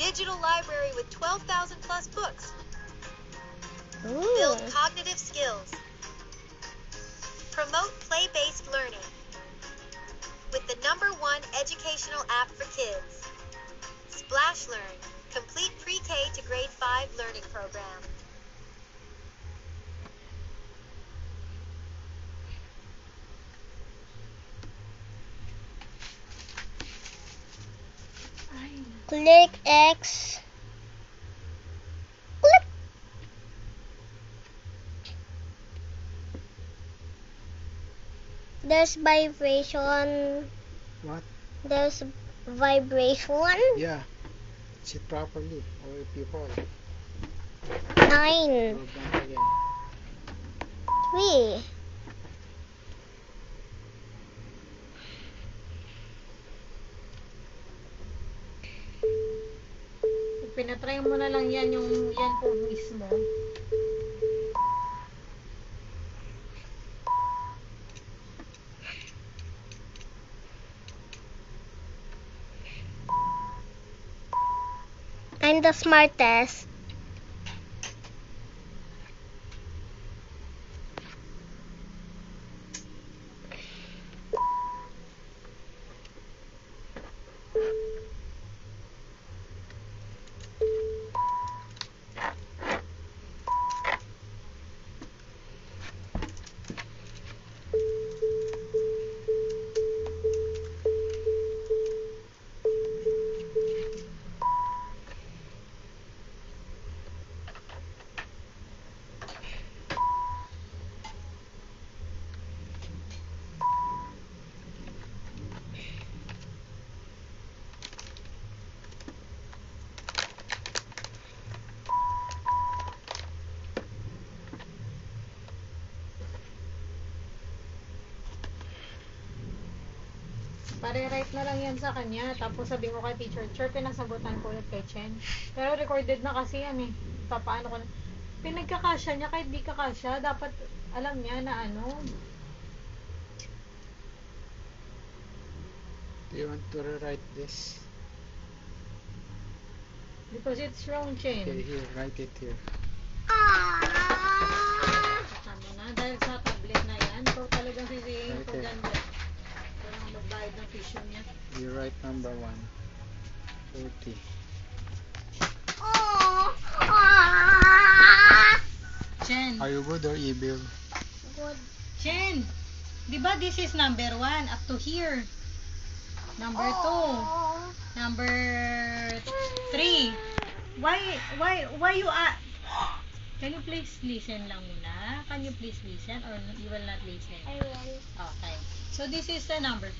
digital library with 12,000 plus books. Ooh. Build cognitive skills. Promote play-based learning with the #1 educational app for kids. Splash Learn, complete pre-K to grade 5 learning program. Click X. Click. There's vibration. What? There's vibration. Yeah. Sit properly. Or if you fall, 9, go back again. 3. Pinatry mo na lang yan po mismo. I'm the smartest. Pare-write na lang yan sa kanya. Tapos sabi ko kay teacher, Sir, pinasagutan ko ulit kay Chen. Pero recorded na kasi yan eh. Papaano ko na. Pinagkakasya niya kahit di kakasya. Dapat alam niya na ano. Do you want to rewrite this? Because it's wrong, Chen. Okay, here. Write it here. Tama na. Dahil sa tablet na yan. So talagang sisihin ko Okay. ganda. Walang magbayad ng tuition niya. You write #1. 40. Chen. Are you good or evil? Good. Chen. Diba this is #1 up to here. #2. #3. Why you can you please listen lang muna? Can you please listen or you will not listen? I will. Okay. So this is the number